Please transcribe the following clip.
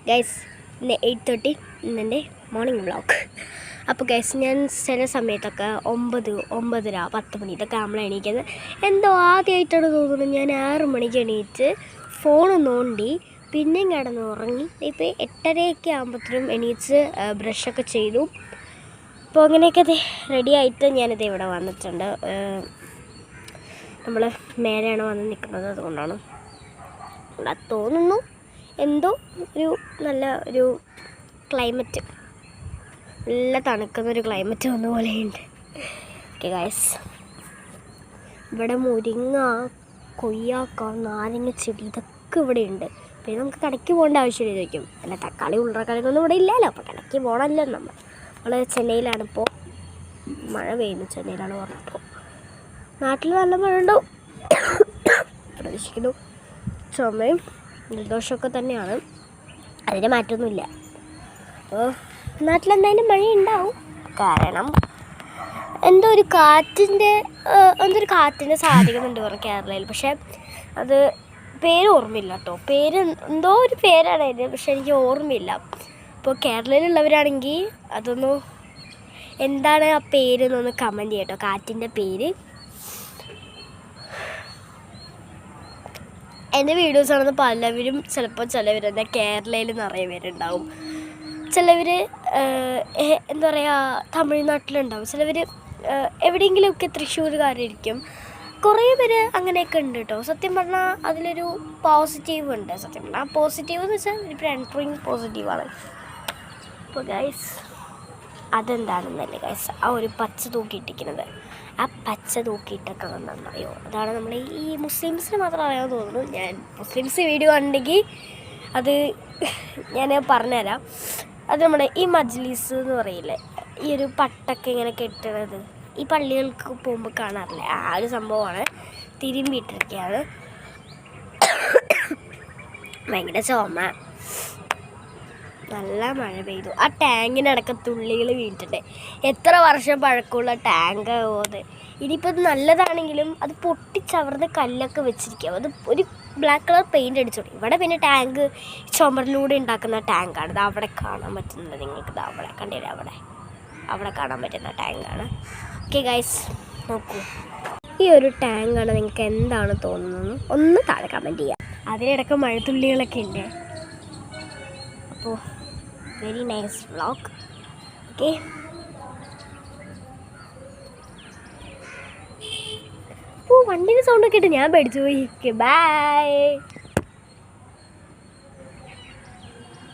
Guys ഇന്ന് 8:30 ഇന്നെൻ്റെ morning vlog. അപ്പോൾ ഗൈസ് ഞാൻ ചില സമയത്തൊക്കെ 9:30 10 മണി ഇതൊക്കെ ആകുമ്പോൾ എണീക്കുന്നത് എന്തോ ആദ്യമായിട്ടാണ് തോന്നുന്നത്. ഞാൻ 6 മണിക്ക് എണീറ്റ് ഫോൺ നോണ്ടി പിന്നെയും കിടന്ന് ഉറങ്ങി. ഇപ്പോൾ 8:30 ആകുമ്പോഴത്തേനും എണീച്ച് ബ്രഷൊക്കെ ചെയ്തു. അപ്പോൾ അങ്ങനെയൊക്കെ റെഡി ആയിട്ട് ഞാനിത് ഇവിടെ വന്നിട്ടുണ്ട്. നമ്മൾ മേലെയാണ് വന്ന് നിൽക്കുന്നത്, അതുകൊണ്ടാണ് ഇവിടെ തോന്നുന്നു എന്തോ നല്ല ഒരു ക്ലൈമറ്റ്, നല്ല തണുക്കുന്നൊരു ക്ലൈമറ്റ് വന്ന പോലെയുണ്ട്. ഓക്കെ ഗൈസ്, ഇവിടെ മുരിങ്ങ, കൊയ്യാക്ക, നാരങ്ങ ചെടി ഇതൊക്കെ ഇവിടെ ഉണ്ട്. പിന്നെ നമുക്ക് കടയ്ക്ക് പോകേണ്ട ആവശ്യമില്ലായിരിക്കും. അല്ല, തക്കാളി ഉരുളക്കിഴങ്ങൊന്നും ഇവിടെ ഇല്ലല്ലോ, അപ്പോൾ കടയ്ക്ക് പോകണമല്ലോ. നമ്മൾ ചെന്നൈയിലാണിപ്പോൾ, മഴ പെയ്യുന്നു. ചെന്നൈയിലാണ് പറഞ്ഞപ്പോൾ. നാട്ടിൽ നല്ല മഴ ഉണ്ടാവും പ്രതീക്ഷിക്കുന്നു. ചുമയും ജലദോഷമൊക്കെ തന്നെയാണ്, അതിന് മാറ്റമൊന്നുമില്ല. അപ്പോൾ നാട്ടിലെന്തായാലും മഴ ഉണ്ടാവും. കാരണം എന്തൊരു കാറ്റിൻ്റെ സാധ്യതയുണ്ട് പറഞ്ഞു കേരളയിൽ. പക്ഷേ അത് പേര് ഓർമ്മയില്ല കേട്ടോ. എന്തോ ഒരു പേരാണ് അതിന്, പക്ഷെ എനിക്ക് ഓർമ്മയില്ല. അപ്പോൾ കേരളയിലുള്ളവരാണെങ്കിൽ അതൊന്ന് എന്താണ് ആ പേരെന്നൊന്ന് കമൻറ്റ് ചെയ്യട്ടോ, കാറ്റിൻ്റെ പേര്. എൻ്റെ വീഡിയോസ് ആണെന്ന് പലവരും ചിലവർ എന്താ കേരളയിൽ നിറയെ പേരുണ്ടാവും. ചിലവർ എന്താ പറയുക തമിഴ്നാട്ടിലുണ്ടാവും. ചിലവർ എവിടെയെങ്കിലുമൊക്കെ തൃശ്ശൂർക്കാരായിരിക്കും. കുറേ പേര് അങ്ങനെയൊക്കെ ഉണ്ട് കേട്ടോ. സത്യം പറഞ്ഞാൽ അതിലൊരു പോസിറ്റീവ് ഉണ്ട്. സത്യം പറഞ്ഞാൽ പോസിറ്റീവ് എന്ന് വെച്ചാൽ ഒരു എൻട്രിങ് പോസിറ്റീവാണ്. അപ്പോൾ ഗൈസ് അതെന്താണെന്നല്ലേ ഗൈസ്, ആ ഒരു പച്ച തൂക്കിയിട്ടിരിക്കുന്നത്, ആ പച്ച തൂക്കിയിട്ടൊക്കെ വന്നറിയോ, അതാണ് നമ്മൾ ഈ മുസ്ലിംസിന് മാത്രം അറിയാമെന്ന് തോന്നുന്നു. ഞാൻ മുസ്ലിംസ് വീഡിയോ ഉണ്ടെങ്കിൽ അത് ഞാൻ പറഞ്ഞുതരാം. അത് നമ്മുടെ ഈ മജ്ലിസ് എന്ന് പറയില്ലേ, ഈ ഒരു പട്ടൊക്കെ ഇങ്ങനെ കെട്ടണത് ഈ പള്ളികൾക്ക് പോകുമ്പോൾ കാണാറില്ലേ, ആ ഒരു സംഭവമാണ്. തിരുമ്പിയിട്ടിരിക്കുകയാണ്. ഭയങ്കര ചുമ, നല്ല മഴ പെയ്തു. ആ ടാങ്കിനടക്കം തുള്ളികൾ വീണിട്ടുണ്ട്. എത്ര വർഷം പഴക്കമുള്ള ടാങ്ക് അത്. ഇനിയിപ്പോൾ ഇത് നല്ലതാണെങ്കിലും അത് പൊട്ടിച്ചവർന്ന് കല്ലൊക്കെ വെച്ചിരിക്കുക. അത് ഒരു ബ്ലാക്ക് കളർ പെയിൻറ്റ് അടിച്ചോളൂ. ഇവിടെ പിന്നെ ടാങ്ക് ചുമരിലൂടെ ഉണ്ടാക്കുന്ന ടാങ്കാണ്. ഇത് അവിടെ കാണാൻ പറ്റുന്നത് നിങ്ങൾക്ക്. ഇത് അവിടെ കണ്ടില്ല, അവിടെ കാണാൻ പറ്റുന്ന ടാങ്കാണ്. ഓക്കെ ഗൈസ്, നോക്കൂ, ഈ ഒരു ടാങ്കാണ് നിങ്ങൾക്ക് എന്താണ് തോന്നുന്നത് ഒന്ന് താഴെ കമൻറ്റ് ചെയ്യാം. അതിനിടയ്ക്ക് മഴത്തുള്ളികളൊക്കെ ഉണ്ട്. അപ്പോൾ വെരി നൈസ് വ്ളോഗ്. ഓക്കെ, വണ്ടീൻ്റെ സൗണ്ടൊക്കെ ഇട്ട് ഞാൻ പേടിച്ചു പോയി. Okay, by.